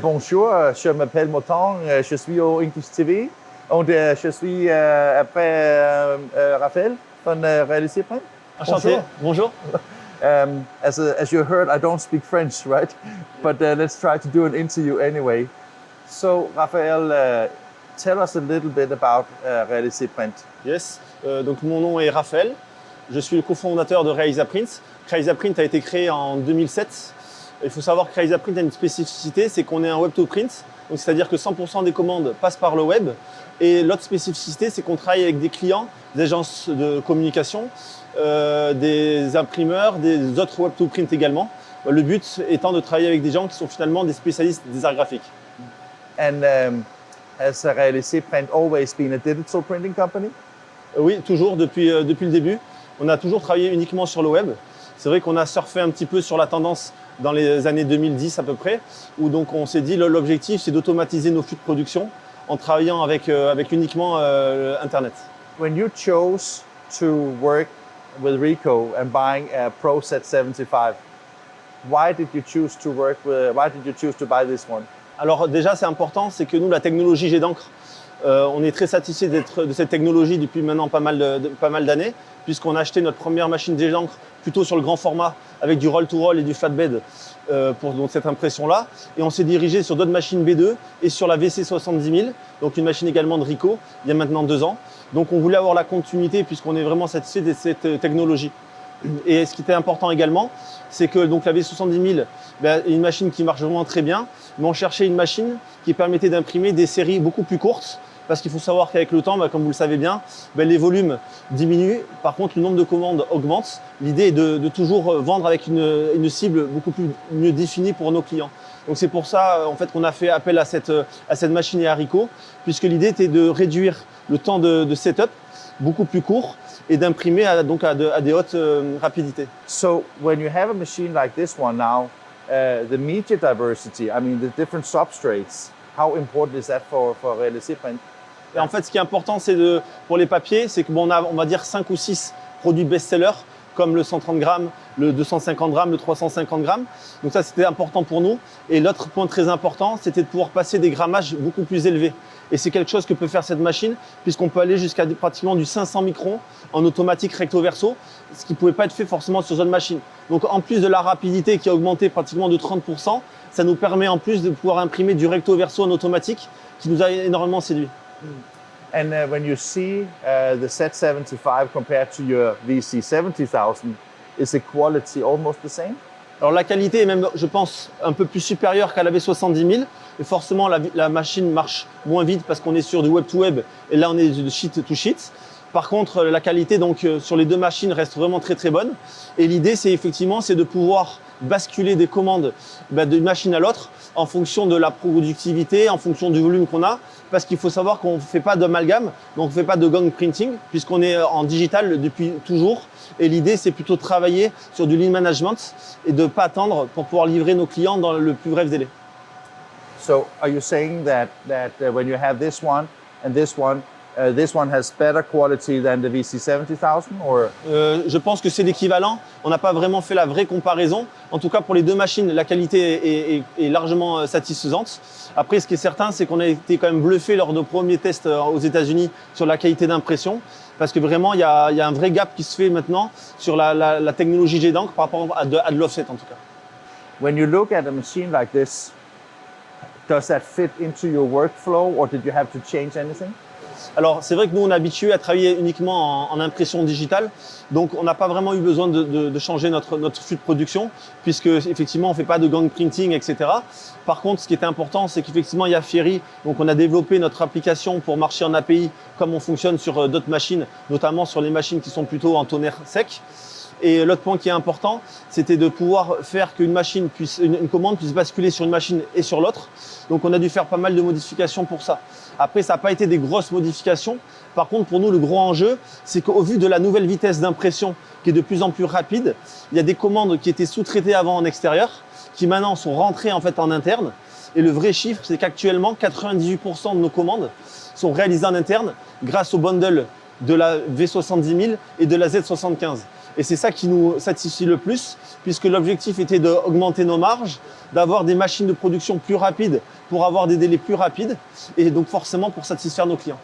Bonjour, je m'appelle Moton, je suis au English TV et je suis après Raphaël von Réalisé Print. Enchanté, bonjour. As you heard, I don't speak French, right? But let's try to do an interview anyway. So, Raphaël, tell us a little bit about Réalisé Print. Yes, donc mon nom est Raphaël, je suis le cofondateur de Réalisé Print. Réalisé Print a été créé en 2007. Il faut savoir que Réalisé Print a une spécificité, c'est qu'on est un web-to-print, donc c'est-à-dire que 100% des commandes passent par le web. Et l'autre spécificité, c'est qu'on travaille avec des clients, des agences de communication, des imprimeurs, des autres web-to-print également. Le but étant de travailler avec des gens qui sont finalement des spécialistes des arts graphiques. And has Réalisé Print always been a digital printing company? Oui, toujours, depuis le début. On a toujours travaillé uniquement sur le web. C'est vrai qu'on a surfé un petit peu sur la tendance dans les années 2010 à peu près, où donc on s'est dit l'objectif c'est d'automatiser nos flux de production en travaillant avec uniquement Internet. When you chose to work with Ricoh and buying a Pro Set 75, why did you choose to buy this one? Alors déjà c'est important, c'est que nous la technologie jet d'encre, on est très satisfait de cette technologie depuis maintenant pas mal d'années, puisqu'on a acheté notre première machine jet d'encre plutôt sur le grand format avec du roll-to-roll et du flatbed pour donc, cette impression-là. Et on s'est dirigé sur d'autres machines B2 et sur la VC 70 000, donc une machine également de Ricoh, il y a maintenant 2 ans. Donc on voulait avoir la continuité puisqu'on est vraiment satisfait de cette technologie. Et ce qui était important également, c'est que donc, la V70 000 est une machine qui marche vraiment très bien, mais on cherchait une machine qui permettait d'imprimer des séries beaucoup plus courtes. Parce qu'il faut savoir qu'avec le temps, comme vous le savez bien, les volumes diminuent. Par contre, le nombre de commandes augmente. L'idée est de toujours vendre avec une cible beaucoup plus mieux définie pour nos clients. Donc c'est pour ça en fait, qu'on a fait appel à cette machine et à Ricoh, puisque l'idée était de réduire le temps de setup beaucoup plus court et d'imprimer à des hautes rapidités. So when you have a machine like this one now, the media diversity, I mean the different substrates, how important is that for Réalisé Print? Et en fait, ce qui est important, pour les papiers, c'est qu'on a, on va dire, 5 ou 6 produits best-sellers, comme le 130 grammes, le 250 grammes, le 350 grammes. Donc ça, c'était important pour nous. Et l'autre point très important, c'était de pouvoir passer des grammages beaucoup plus élevés. Et c'est quelque chose que peut faire cette machine, puisqu'on peut aller jusqu'à pratiquement du 500 microns en automatique recto-verso, ce qui ne pouvait pas être fait forcément sur une machine. Donc en plus de la rapidité qui a augmenté pratiquement de 30%, ça nous permet en plus de pouvoir imprimer du recto-verso en automatique, qui nous a énormément séduit. And when you see the Set 75 compared to your VC 70,000, is the quality almost the same? Alors la qualité est même, je pense, un peu plus supérieure qu'à la V70 000. Et forcément, la machine marche moins vite parce qu'on est sur du web-to-web et là, on est de sheet-to-sheet. Par contre, la qualité donc, sur les deux machines reste vraiment très très bonne. Et l'idée, c'est effectivement de pouvoir basculer des commandes d'une machine à l'autre en fonction de la productivité, en fonction du volume qu'on a. Parce qu'il faut savoir qu'on ne fait pas d'amalgame, donc on ne fait pas de gang printing, puisqu'on est en digital depuis toujours. Et l'idée, c'est plutôt de travailler sur du lean management et de ne pas attendre pour pouvoir livrer nos clients dans le plus bref délai. So are you saying that when you have this one and this one has better quality than the VC 70,000 or? Je pense que c'est l'équivalent. On n'a pas vraiment fait la vraie comparaison. En tout cas, pour les deux machines, la qualité est largement satisfaisante. Après, ce qui est certain, c'est qu'on a été quand même bluffé lors de nos premiers tests aux États-Unis sur la qualité d'impression. Parce que vraiment, il y a un vrai gap qui se fait maintenant sur la technologie jet d'encre par rapport à de l'offset en tout cas. When you look at a machine like this, does that fit into your workflow or did you have to change anything? Alors, c'est vrai que nous, on est habitués à travailler uniquement en impression digitale. Donc, on n'a pas vraiment eu besoin de changer notre flux de production puisque, effectivement, on ne fait pas de gang printing, etc. Par contre, ce qui était important, c'est qu'effectivement, il y a Fieri. Donc, on a développé notre application pour marcher en API comme on fonctionne sur d'autres machines, notamment sur les machines qui sont plutôt en tonnerre sec. Et l'autre point qui est important, c'était de pouvoir faire qu'une machine une commande puisse basculer sur une machine et sur l'autre. Donc, on a dû faire pas mal de modifications pour ça. Après, ça n'a pas été des grosses modifications. Par contre, pour nous, le gros enjeu, c'est qu'au vu de la nouvelle vitesse d'impression qui est de plus en plus rapide, il y a des commandes qui étaient sous-traitées avant en extérieur, qui maintenant sont rentrées en fait en interne. Et le vrai chiffre, c'est qu'actuellement, 98% de nos commandes sont réalisées en interne grâce au bundle de la V70 000 et de la Z75. Et c'est ça qui nous satisfait le plus, puisque l'objectif était d'augmenter nos marges, d'avoir des machines de production plus rapides pour avoir des délais plus rapides et donc forcément pour satisfaire nos clients.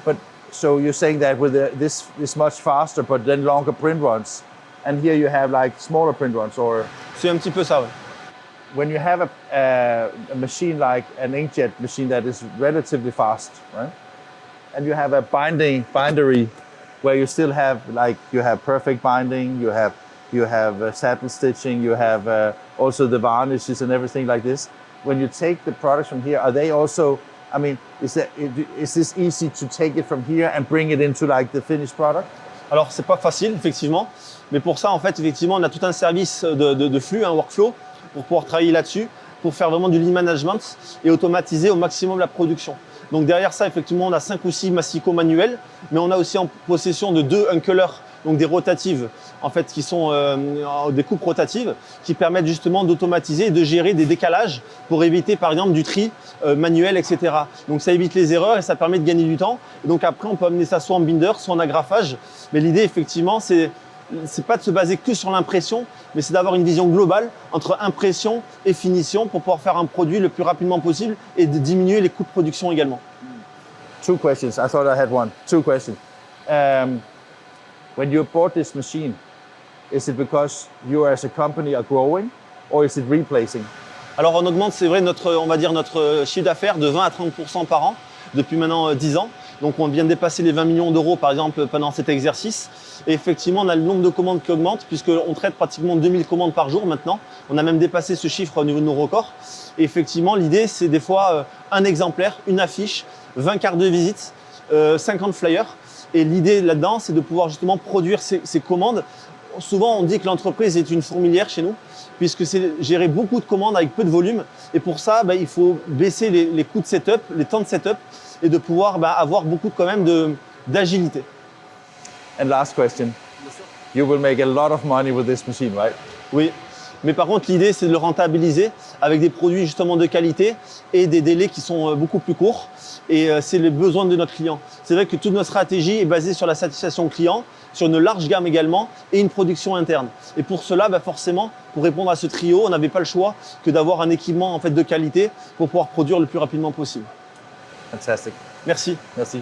But so you're saying that with this is much faster, but then longer print runs, and here you have like smaller print runs, or C'est un petit peu ça, ouais. when you have a machine like an inkjet machine that is relatively fast, right? And you have a bindery where you still have like you have perfect binding, you have satin stitching, you have also the varnishes and everything like this. When you take the products from here, are they also? I mean, is this easy to take it from here and bring it into like the finished product? Alors, c'est pas facile, effectivement, mais pour ça, en fait, effectivement, on a tout un service de flux, un workflow, pour pouvoir travailler là-dessus, pour faire vraiment du lean management et automatiser au maximum la production. Donc derrière ça, effectivement, on a 5 ou 6 massicots manuels, mais on a aussi en possession de 2 uncullers, donc des rotatives, en fait, qui sont des coupes rotatives, qui permettent justement d'automatiser et de gérer des décalages pour éviter, par exemple, du tri manuel, etc. Donc ça évite les erreurs et ça permet de gagner du temps. Et donc après, on peut amener ça soit en binder, soit en agrafage. Mais l'idée, effectivement, c'est pas de se baser que sur l'impression, mais c'est d'avoir une vision globale entre impression et finition pour pouvoir faire un produit le plus rapidement possible et de diminuer les coûts de production également. 2 questions. I thought I had one. 2 questions. When you bought this machine, is it because you as a company are growing, or is it replacing? Alors on augmente, c'est vrai, on va dire notre chiffre d'affaires de 20 à 30% par an depuis maintenant 10 ans. Donc on vient de dépasser les 20 millions d'euros par exemple pendant cet exercice. Et effectivement, on a le nombre de commandes qui augmente puisqu'on traite pratiquement 2000 commandes par jour maintenant. On a même dépassé ce chiffre au niveau de nos records. Et effectivement, l'idée, c'est des fois un exemplaire, une affiche, 20 cartes de visite, 50 flyers. Et l'idée là-dedans, c'est de pouvoir justement produire ces commandes. Souvent, on dit que l'entreprise est une fourmilière chez nous, puisque c'est gérer beaucoup de commandes avec peu de volume. Et pour ça, il faut baisser les coûts de setup, les temps de setup, et de pouvoir avoir beaucoup quand même d'agilité. And last question. You will make a lot of money with this machine, right? Oui, mais par contre, l'idée, c'est de le rentabiliser avec des produits justement de qualité et des délais qui sont beaucoup plus courts. Et c'est les besoins de notre client. C'est vrai que toute notre stratégie est basée sur la satisfaction client, sur une large gamme également et une production interne. Et pour cela, forcément, pour répondre à ce trio, on n'avait pas le choix que d'avoir un équipement en fait de qualité pour pouvoir produire le plus rapidement possible. Fantastic. Merci. Merci.